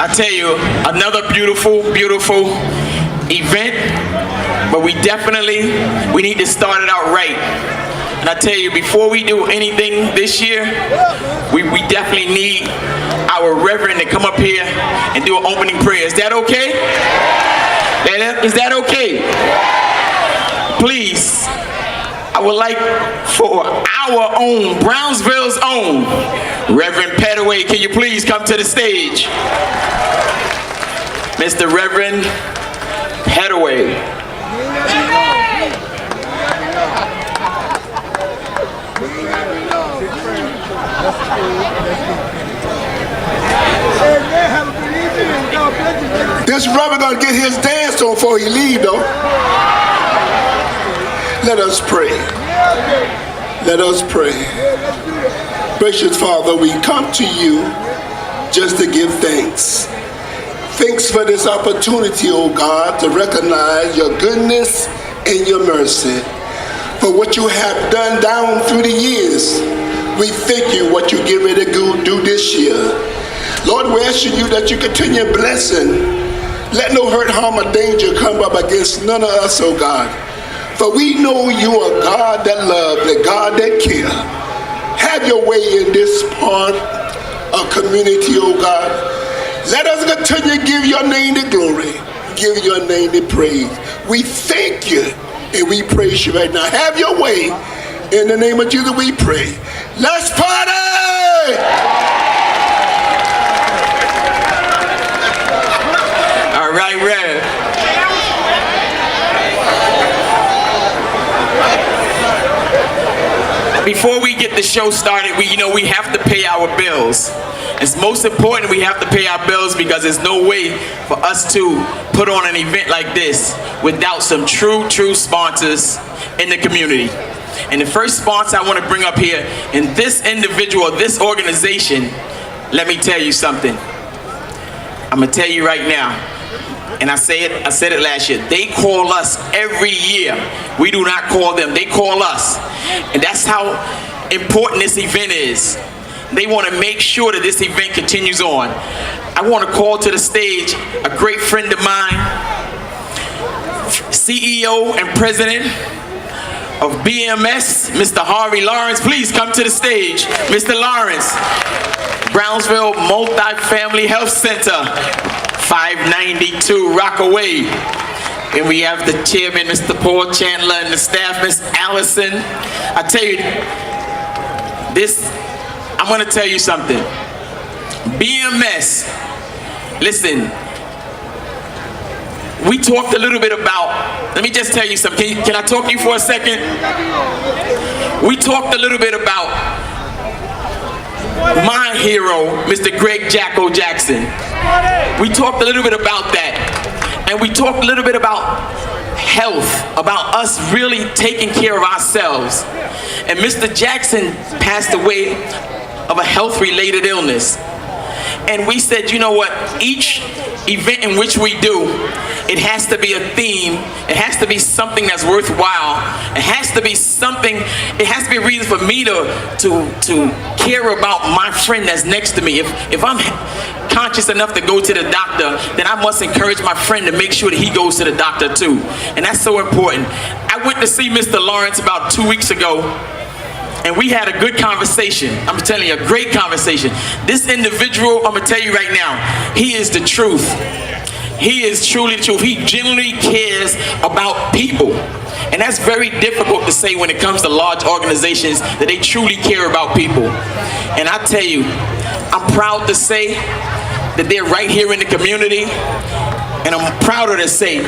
I tell you, another beautiful, beautiful event, but we need to start it out right. And I tell you, before we do anything this year, we definitely need our reverend to come up here and do an opening prayer. Is that okay? Is that okay? Please, I would like for our own, Brownsville's own, Reverend Petaway, can you please come to the stage? Mr. Reverend Petaway. This Reverend gonna get his dance on before he leave, though. Let us pray. Let us pray. Gracious Father, we come to you just to give thanks. Thanks for this opportunity, oh God, to recognize your goodness and your mercy. For what you have done down through the years, we thank you what you get ready to do this year. Lord, we're asking you that you continue blessing. Let no hurt, harm, or danger come up against none of us, oh God. For we know you are God that loves, the God that cares. Have your way in this part of community, oh God. Let us continue to give your name the glory, give your name the praise. We thank you and we praise you right now. Have your way. In the name of Jesus we pray. Let's party! All right, Rev. Before we get the show started, we have to pay our bills. It's most important we have to pay our bills because there's no way for us to put on an event like this without some true sponsors in the community. And the first sponsor I want to bring up here, and this individual, this organization, let me tell you something. I'm going to tell you right now, and I said it last year, they call us every year. We do not call them, they call us. And that's how important this event is. They want to make sure that this event continues on. I want to call to the stage a great friend of mine, CEO and President of BMS, Mr. Harvey Lawrence. Please come to the stage, Mr. Lawrence. Brownsville Multi-Family Health Center, 592 Rockaway. And we have the chairman, Mr. Paul Chandler, and the staff, Ms. Allison. I tell you, I'm going to tell you something. BMS, listen, we talked a little bit about, let me just tell you something. Can I talk to you for a second? We talked a little bit about my hero, Mr. Greg Jacko Jackson. We talked a little bit about that. And we talked a little bit about health, about us really taking care of ourselves. And Mr. Jackson passed away of a health-related illness. And we said, you know what, each event in which we do, it has to be a theme, it has to be something that's worthwhile, it has to be something, it has to be a reason for me to care about my friend that's next to me. If I'm conscious enough to go to the doctor, then I must encourage my friend to make sure that he goes to the doctor too. And that's so important. I went to see Mr. Lawrence about 2 weeks ago, and we had a good conversation. I'm telling you, a great conversation. This individual, I'm gonna tell you right now, he is the truth. He is truly the truth. He genuinely cares about people. And that's very difficult to say when it comes to large organizations, that they truly care about people. And I tell you, I'm proud to say that they're right here in the community. And I'm prouder to say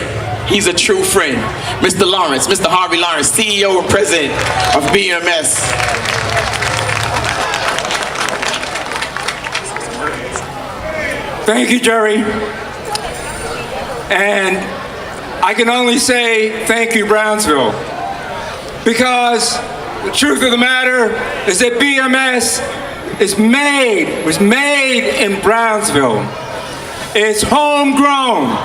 he's a true friend. Mr. Lawrence, Mr. Harvey Lawrence, CEO and President of BMS. Thank you, Jerry. And I can only say thank you, Brownsville, because the truth of the matter is that BMS was made in Brownsville. It's homegrown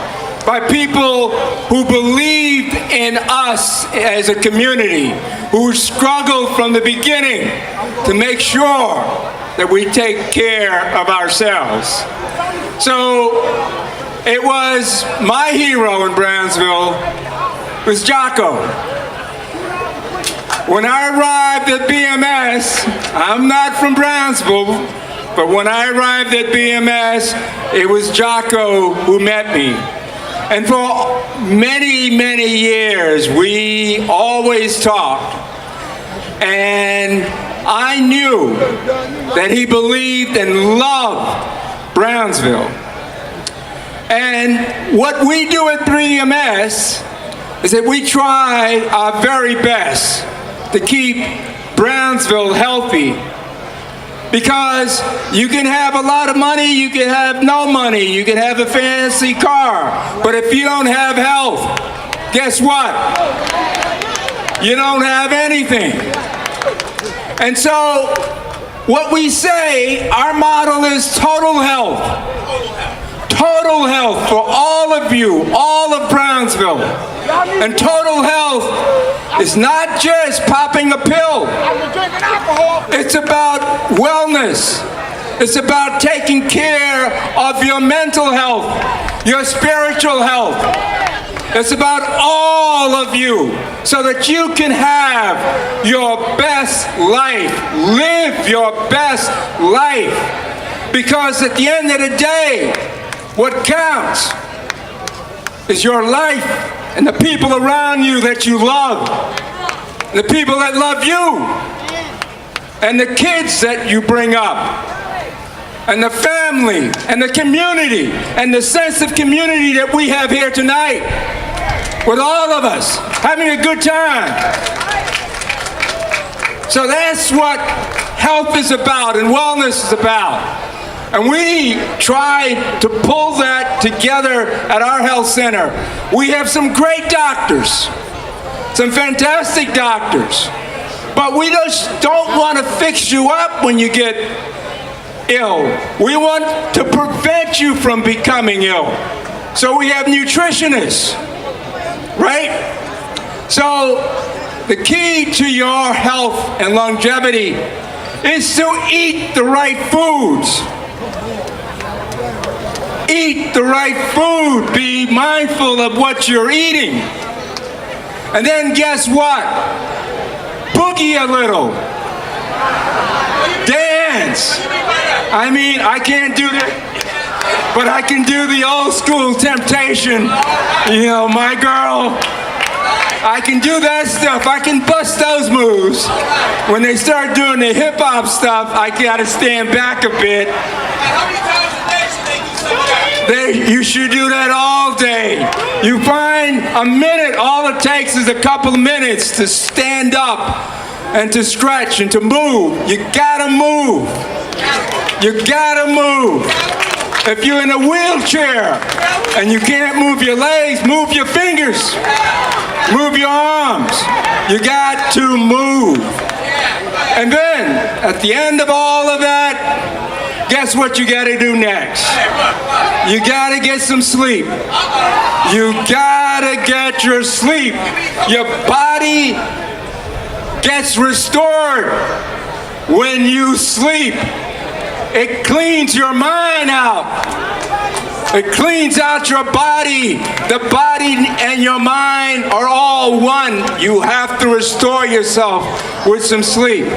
by people who believed in us as a community, who struggled from the beginning to make sure that we take care of ourselves. So it was my hero in Brownsville was Jocko. When I arrived at BMS, I'm not from Brownsville, but when I arrived at BMS, it was Jocko who met me. And for many, many years, we always talked. And I knew that he believed and loved Brownsville. And what we do at 3MS is that we try our very best to keep Brownsville healthy. Because you can have a lot of money, you can have no money, you can have a fancy car, but if you don't have health, guess what? You don't have anything. And so, what we say, our model is total health. Total health for all of you, all of Brownsville. And total health is not just popping a pill. It's about wellness. It's about taking care of your mental health, your spiritual health. It's about all of you so that you can have your best life, live your best life. Because at the end of the day, what counts is your life and the people around you that you love, the people that love you, and the kids that you bring up, and the family, and the community, and the sense of community that we have here tonight, with all of us having a good time. So that's what health is about and wellness is about. And we try to pull that together at our health center. We have some great doctors, some fantastic doctors, but we just don't want to fix you up when you get ill. We want to prevent you from becoming ill. So we have nutritionists, right? So the key to your health and longevity is to eat the right foods. Eat the right food. Be mindful of what you're eating. And then guess what? Boogie a little. Dance. I mean, I can't do that, but I can do the old school Temptation. You know, my girl. I can do that stuff. I can bust those moves. When they start doing the hip hop stuff, I gotta stand back a bit. You should do that all day. You find a minute, all it takes is a couple of minutes to stand up and to stretch and to move. You gotta move. You gotta move. If you're in a wheelchair and you can't move your legs, move your fingers. Move your arms. You got to move. And then, at the end of all of that, guess what you got to do next? You got to get some sleep. You got to get your sleep. Your body gets restored when you sleep. It cleans your mind out. It cleans out your body. The body and your mind are all one. You have to restore yourself with some sleep.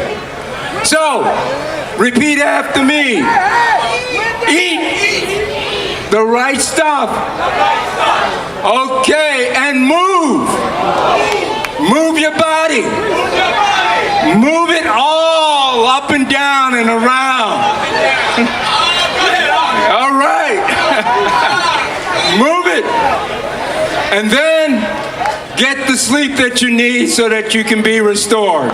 So, repeat after me. Eat the right stuff. Okay, and move. Move your body. Move it all up and down and around. All right. Move it. And then get the sleep that you need so that you can be restored.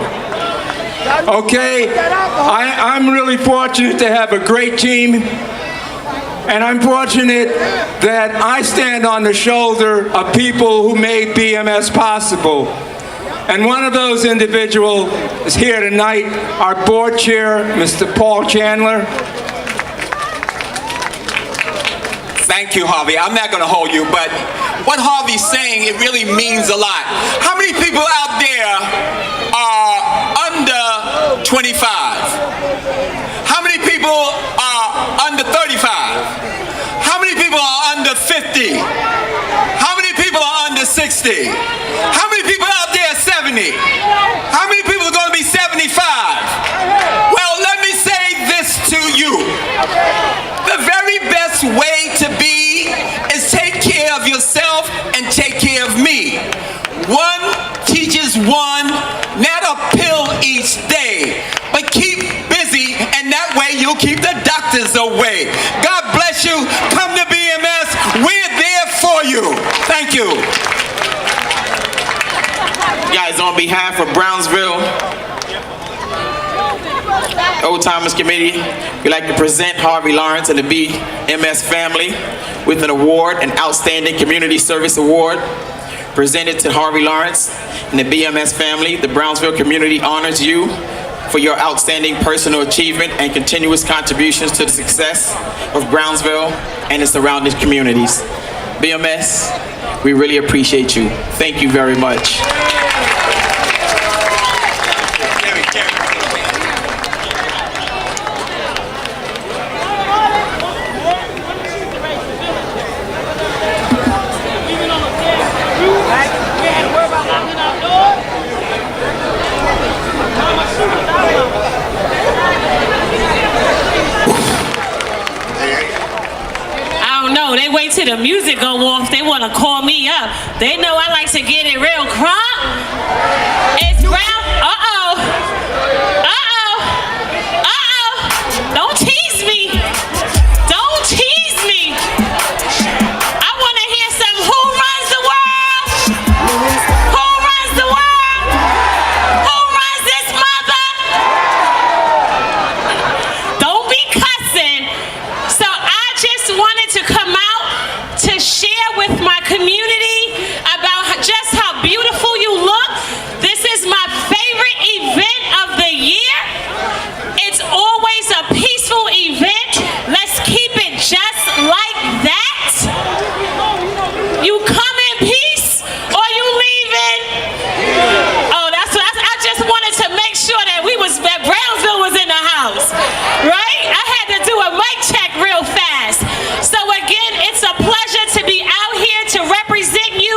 Okay? I'm really fortunate to have a great team. And I'm fortunate that I stand on the shoulder of people who made BMS possible. And one of those individuals is here tonight, our board chair, Mr. Paul Chandler. Thank you, Harvey. I'm not going to hold you, but what Harvey's saying, it really means a lot. How many people out there are under 25? How many people are under 35? 60? How many people out there are 70? How many people are going to be 75? Well, let me say this to you. The very best way to be is take care of yourself and take care of me. One teaches one, not a pill each day, but keep busy, and that way you'll keep the doctors away. God bless you. Come to BMS. We're there for you. Thank you. Guys, on behalf of Brownsville Old Timers Committee, we'd like to present Harvey Lawrence and the BMS family with an award, an Outstanding Community Service Award, presented to Harvey Lawrence and the BMS family. The Brownsville community honors you for your outstanding personal achievement and continuous contributions to the success of Brownsville and its surrounding communities. BMS, we really appreciate you. Thank you very much. They wait till the music go off. They want to call me up. They know I like to get it real crunk. It's Brown. Uh-oh. Uh-oh. Uh-oh. Don't tease me. Don't tease me. I want to hear some who runs the world? Who runs the world? Who runs this mother? Don't be cussing. So I just wanted to come out to share with my community about just how beautiful you look. This is my favorite event of the year. It's always a peaceful event. Let's keep it just like that. You come in peace or you leaving? Oh, that's what I just wanted to make sure that that Brownsville was in the house, right? I had to do a mic check real fast. So again, it's a pleasure to be out here to represent you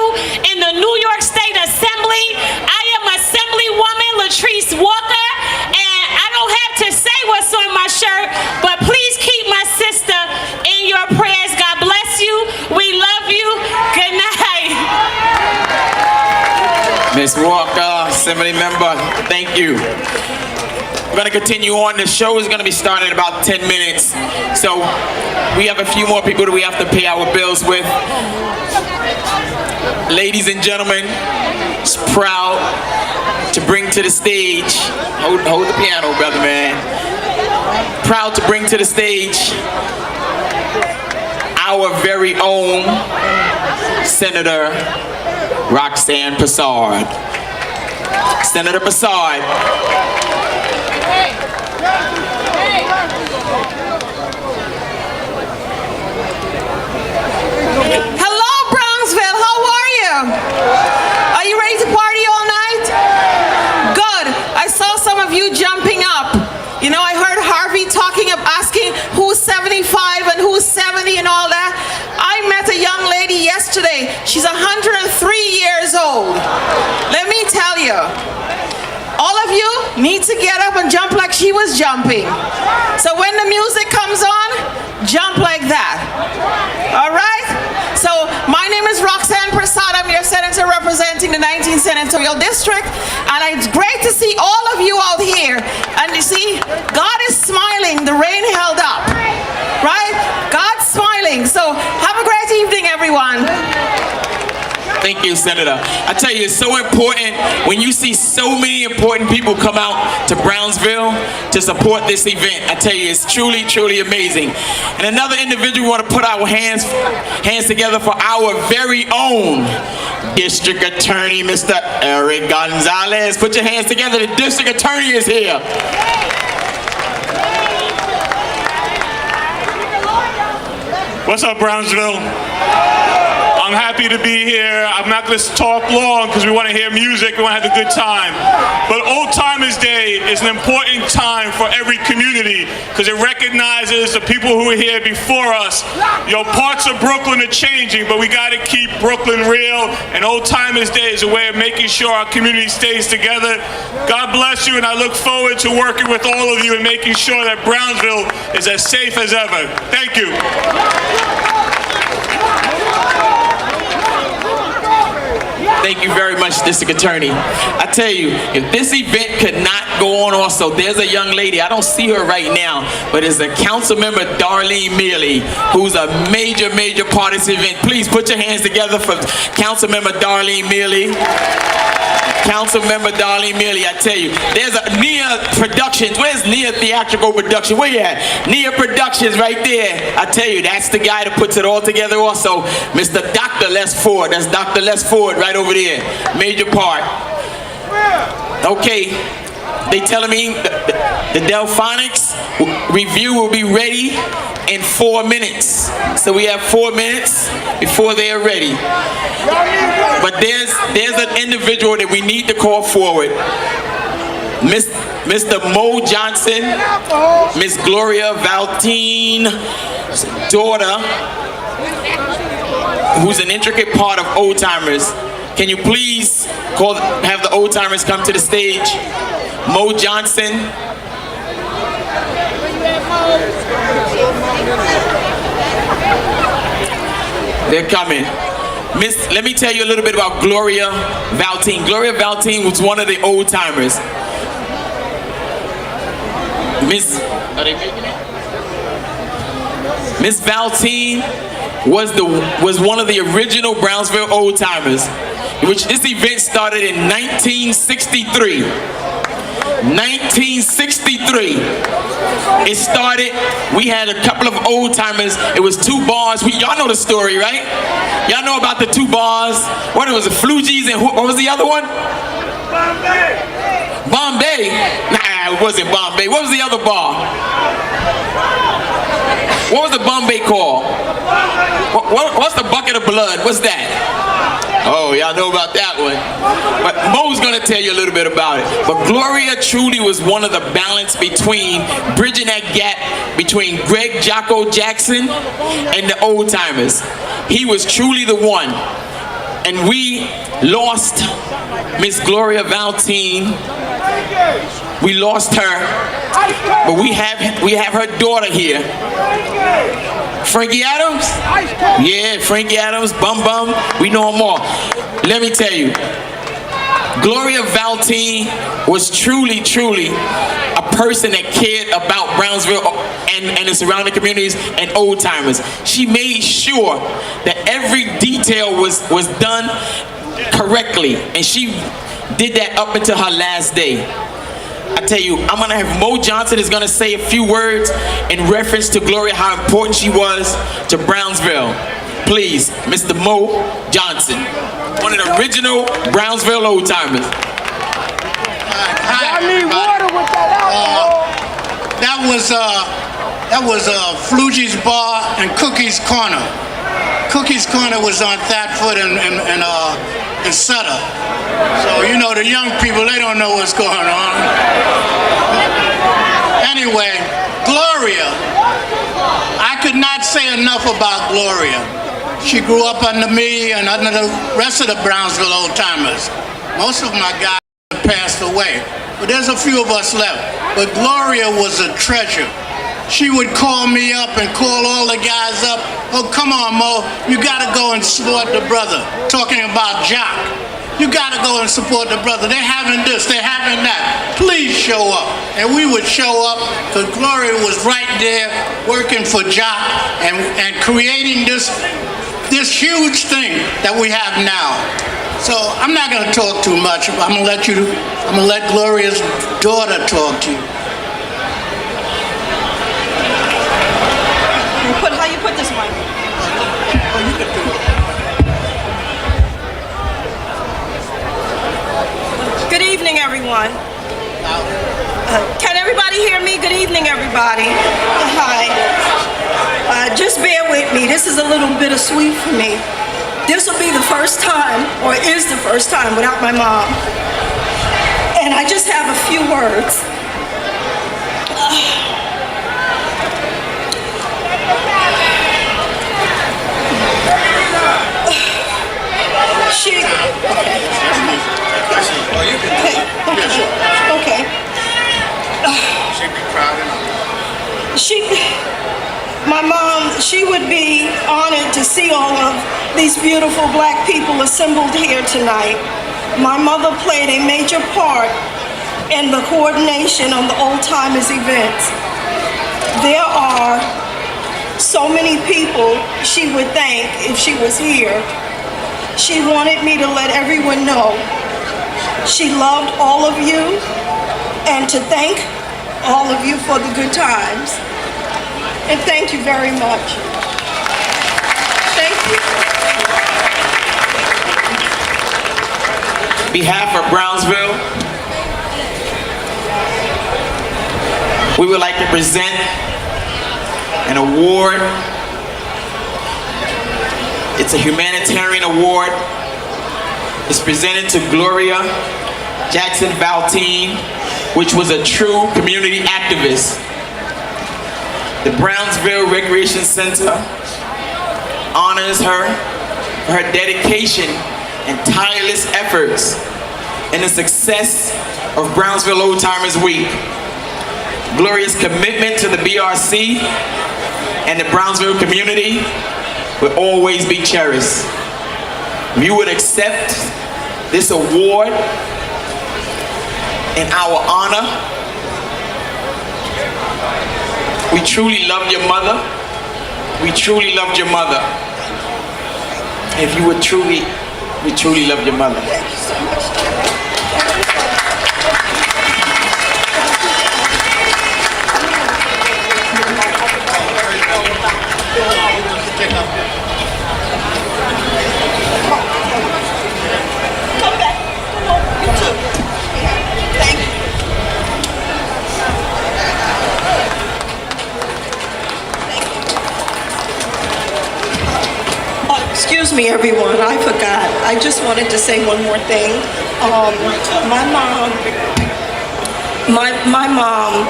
in the New York State Assembly. I am Assemblywoman Latrice Walker, and I don't have to say what's on my shirt, but please keep my sister in your prayers. God bless you. We love you. Good night. Ms. Walker, Assembly member, thank you. We're going to continue on. The show is going to be starting in about 10 minutes. So we have a few more people that we have to pay our bills with. Ladies and gentlemen, just proud to bring to the stage, hold the piano, brother man. Proud to bring to the stage our very own Senator Roxanne Passard. Senator Passard. Hello, Brownsville. How are you? Are you ready to party all night? Good. I saw some of you jumping up. You know, I heard Harvey asking who's 75 and who's 70 and all that. I met a young lady yesterday. She's 103 years old. Let me tell you. All of you need to get up and jump like she was jumping. So when the music comes on, jump like that. All right? So my name is Roxanne Prasad. I'm your senator representing the 19th Senatorial District. And it's great to see all of you out here. And you see, God is smiling. The rain held up. Right? God's smiling. So have a great evening, everyone. Thank you, Senator. I tell you, it's so important when you see so many important people come out to Brownsville to support this event. I tell you, it's truly, truly amazing. And another individual, we want to put our hands together for our very own District Attorney, Mr. Eric Gonzalez. Put your hands together. The District Attorney is here. What's up, Brownsville? I'm happy to be here. I'm not going to talk long because we want to hear music. We want to have a good time. But Old Timers Day is an important time for every community because it recognizes the people who were here before us. Parts of Brooklyn are changing, but we got to keep Brooklyn real. And Old Timers Day is a way of making sure our community stays together. God bless you, and I look forward to working with all of you and making sure that Brownsville is as safe as ever. Thank you. Thank you very much, District Attorney. I tell you, if this event could not go on also, there's a young lady, I don't see her right now, but it's a council member, Darlene Mealy, who's a major, major part of this event. Please put your hands together for council member Darlene Mealy. Council member Darlene Mealy, I tell you, there's a Nia Productions. Where's Nia Theatrical Production? Where you at? Nia Productions right there. I tell you, that's the guy that puts it all together also. Mr. Dr. Les Ford. That's Dr. Les Ford right over there. Major part. Okay. They telling me the Delphonics review will be ready in 4 minutes. So we have 4 minutes before they are ready. But there's an individual that we need to call forward. Mr. Mo Johnson, Miss Gloria Valtine's daughter, who's an intricate part of Old Timers. Can you please have the Old Timers come to the stage? Mo Johnson. They're coming. Let me tell you a little bit about Gloria Valtine. Gloria Valtine was one of the Old Timers. Are they making it? Miss Valtine was one of the original Brownsville Old Timers, which this event started in 1963. 1963. It started, we had a couple of old timers. It was 2 bars. Y'all know the story, right? Y'all know about the 2 bars. What, it was the Flugies and what was the other one? Bombay. Bombay? Nah, it wasn't Bombay. What was the other bar? What was the Bombay called? What's the bucket of blood? What's that? Oh, y'all know about that one. But Mo's gonna tell you a little bit about it. But Gloria truly was one of the balance between bridging that gap between Greg Jocko Jackson and the Old Timers. He was truly the one. And we lost Miss Gloria Valtine. We lost her. But we have her daughter here. Frankie Adams? Yeah, Frankie Adams, Bum Bum, we know them all. Let me tell you, Gloria Valtine was truly, truly a person that cared about Brownsville and the surrounding communities and Old Timers. She made sure that every detail was done correctly, and she did that up until her last day. I tell you, I'm gonna have Mo Johnson is gonna say a few words in reference to Gloria, how important she was to Brownsville. Please, Mr. Mo Johnson, one of the original Brownsville Old Timers. Hi, everybody. That was Flugy's Bar and Cookie's Corner. Cookie's Corner was on Thetford and Sutter. So, you know, the young people, they don't know what's going on. Anyway, Gloria. I could not say enough about Gloria. She grew up under me and under the rest of the Brownsville Old Timers. Most of my guys have passed away, but there's a few of us left. But Gloria was a treasure. She would call me up and call all the guys up. Oh, come on, Mo, you gotta go and support the brother. Talking about Jock. You gotta go and support the brother. They're having this, they're having that. Please show up. And we would show up because Gloria was right there working for Jock and creating this huge thing that we have now. So I'm not gonna talk too much. I'm gonna let Gloria's daughter talk to you. How you put this one? Oh, you can do it. Good evening, everyone. Can everybody hear me? Good evening, everybody. Hi. Just bear with me. This is a little bittersweet for me. This will be the first time, or is the first time, without my mom. And I just have a few words. My mom, she would be honored to see all of these beautiful black people assembled here tonight. My mother played a major part in the coordination on the Old Timers events. There are so many people she would thank if she was here. She wanted me to let everyone know she loved all of you and to thank all of you for the good times. And thank you very much. Thank you. On behalf of Brownsville, we would like to present an award. It's a humanitarian award. It's presented to Gloria Jackson Valtine, which was a true community activist. The Brownsville Recreation Center honors her for her dedication and tireless efforts in the success of Brownsville Old Timers Week. Gloria's commitment to the BRC and the Brownsville community will always be cherished. If you would accept this award in our honor, we truly loved your mother. We truly loved your mother. If you would we truly loved your mother. Thank you so much. Come back. Come on. You too. Thank you. Excuse me, everyone. I forgot. I just wanted to say one more thing. My mom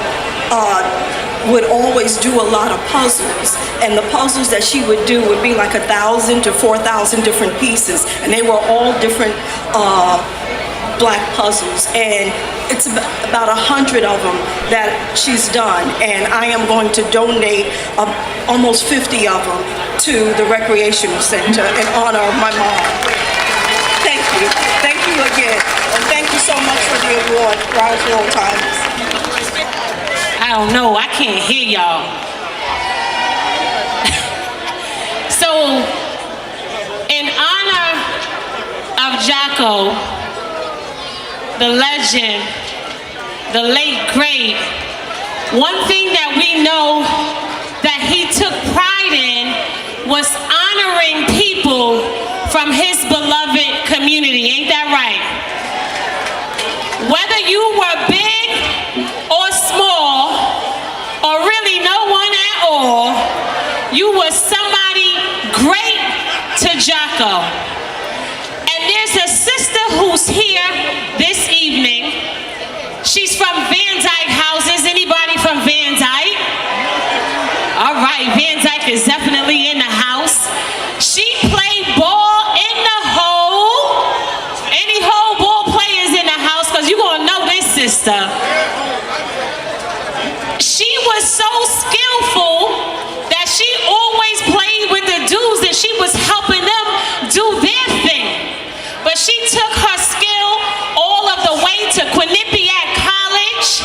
would always do a lot of puzzles, and the puzzles that she would do would be like 1,000 to 4,000 different pieces, and they were all different black puzzles, and it's about 100 of them that she's done, and I am going to donate almost 50 of them to the Recreation Center in honor of my mom. Thank you. Thank you again, and thank you so much for the award, Brownsville Old Timers. I don't know, I can't hear y'all. So, in honor of Jocko, the legend, the late great, one thing that we know that he took pride in was honoring people from his beloved community. Ain't that right? Whether you were big or small, or really no one at all, you were somebody great to Jocko. And there's a sister who's here this evening. She's from Van Dyke Houses. Anybody from Van Dyke? All right, Van Dyke is definitely in the house. She played ball in the hole. Any hole ball players in the house? Because you're going to know this sister. She was so skillful that she always played with the dudes and she was helping them do their thing. But she took her skill all of the way to Quinnipiac College,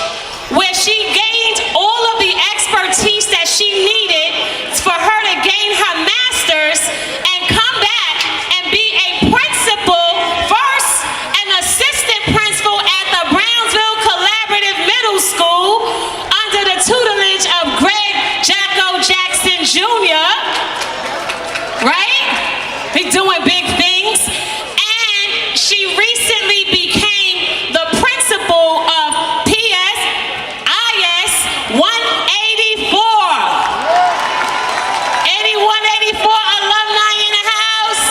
where she gained all of the expertise that she needed for her to gain her master's and come back and be a principal first, an assistant principal at the Brownsville Collaborative Middle School under the tutelage of Greg Jacko Jackson Jr., right? He's doing big things. And she recently became the principal of IS 184. Any 184 alumni in the house?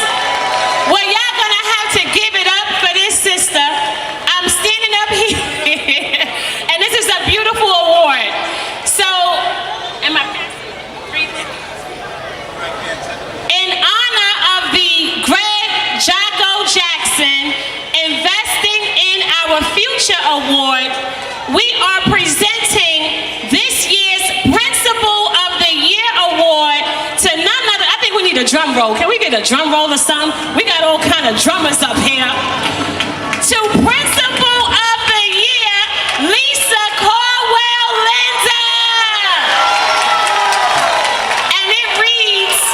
a drum roll? Can we get a drum roll or something? We got all kind of drummers up here. To Principal of the Year, Lisa Caldwell Linda. And it reads,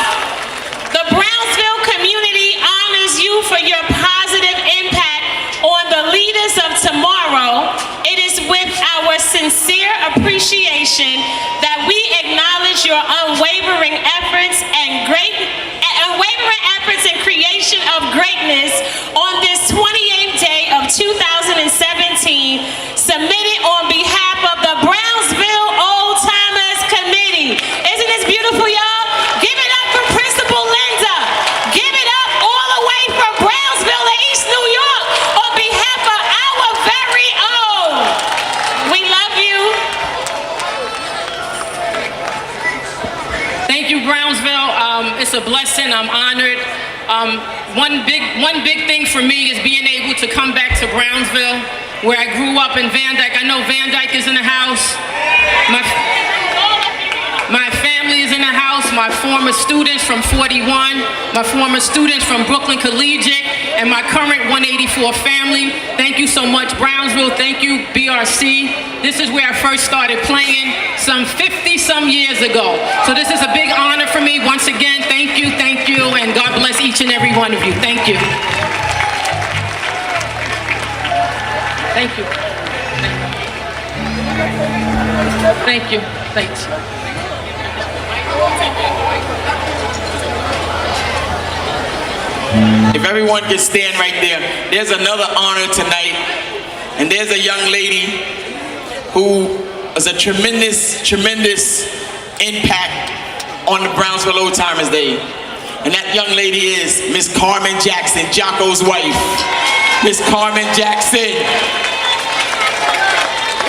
the Brownsville community honors you for your positive impact on the leaders of tomorrow. It is with our sincere appreciation that we acknowledge your unwavering efforts and creation of greatness on this 28th day of 2017, submitted on behalf of the Brownsville Old Timers Committee. Isn't this beautiful, y'all? Give it up for Principal Linda. Give it up all the way from Brownsville to East New York on behalf of our very own. We love you. Thank you, Brownsville. It's a blessing. I'm honored. One big thing for me is being able to come back to Brownsville, where I grew up in Van Dyke. I know Van Dyke is in the house. My family is in the house. My former students from 41, my former students from Brooklyn Collegiate, and my current 184 family. Thank you so much, Brownsville. Thank you, BRC. This is where I first started playing some 50-some years ago. So this is a big honor for me. Once again, thank you, and God bless each and every one of you. Thank you. Thank you. Thank you. Thanks. If everyone can stand right there, there's another honor tonight, and there's a young lady who is a tremendous impact on the Brownsville Old Timers Day. And that young lady is Miss Carmen Jackson, Jocko's wife. Miss Carmen Jackson.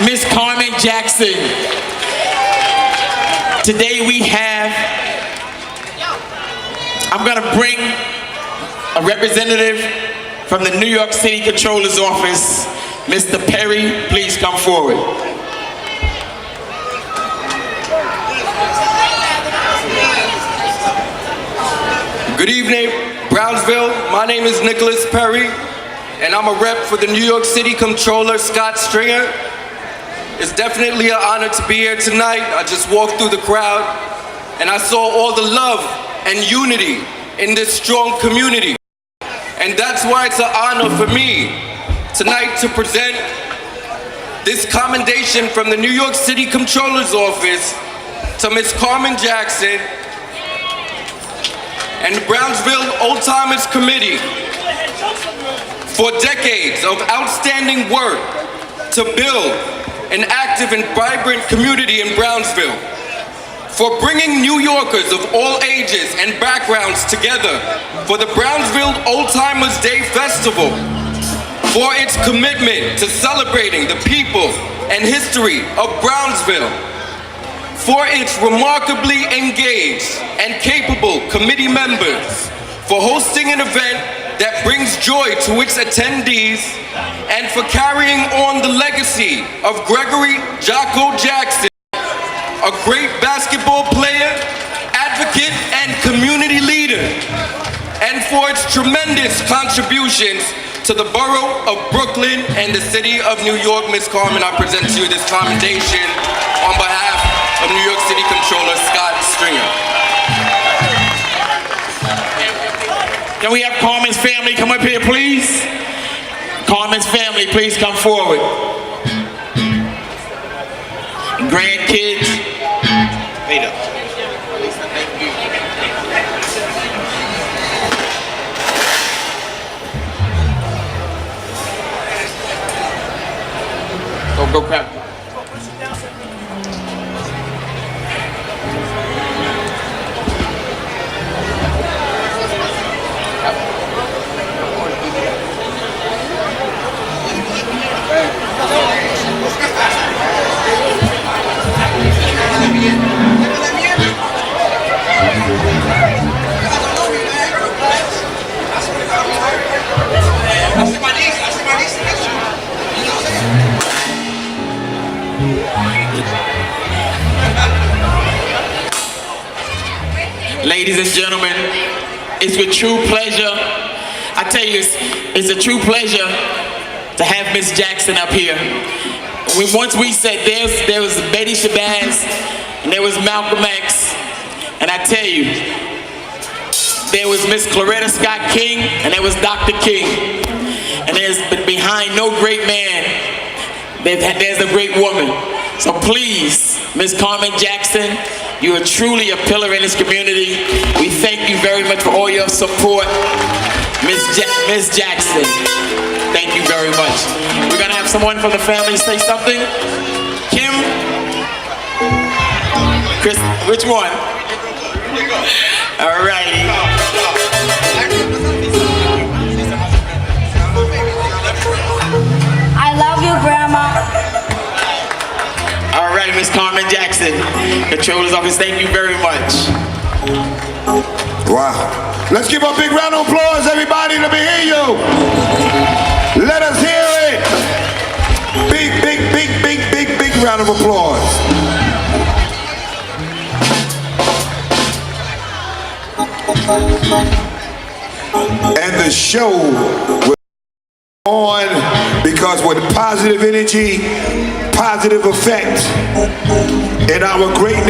Miss Carmen Jackson. Today we have, I'm gonna bring a representative from the New York City Controller's Office, Mr. Perry. Please come forward. Good evening, Brownsville. My name is Nicholas Perry, and I'm a rep for the New York City Controller, Scott Stringer. It's definitely an honor to be here tonight. I just walked through the crowd, and I saw all the love and unity in this strong community. And that's why it's an honor for me tonight to present this commendation from the New York City Controller's Office to Ms. Carmen Jackson and the Brownsville Old Timers Committee for decades of outstanding work to build an active and vibrant community in Brownsville, for bringing New Yorkers of all ages and backgrounds together for the Brownsville Old Timers Day Festival, for its commitment to celebrating the people and history of Brownsville, for its remarkably engaged and capable committee members, for hosting an event that brings joy to its attendees, and for carrying on the legacy of Gregory Jocko Jackson, a great basketball player, advocate, and community leader, and for its tremendous contributions to the borough of Brooklyn and the city of New York. Ms. Carmen, I present to you this commendation on behalf of New York City Controller Scott Stringer. Can we have Carmen's family come up here, please? Carmen's family, please come forward. Grandkids, wait up. Go grab. Ladies and gentlemen, it's with true pleasure. I tell you, it's a true pleasure to have Miss Jackson up here. Once we said there was Betty Shabazz and there was Malcolm X, and I tell you, there was Miss Coretta Scott King and there was Dr. King. And there's behind no great man, there's a great woman. So please, Miss Carmen Jackson, you are truly a pillar in this community. We thank you very much for all your support. Miss Jackson, thank you very much. We're gonna have someone from the family say something. Kim? Chris, which one? All righty. I love you, Grandma. All right, Miss Carmen Jackson, Controller's Office, thank you very much. Wow. Let's give a big round of applause, everybody. Let me hear you. Let us hear it. Big round of applause. And the show will go on because with positive energy, positive effect in our great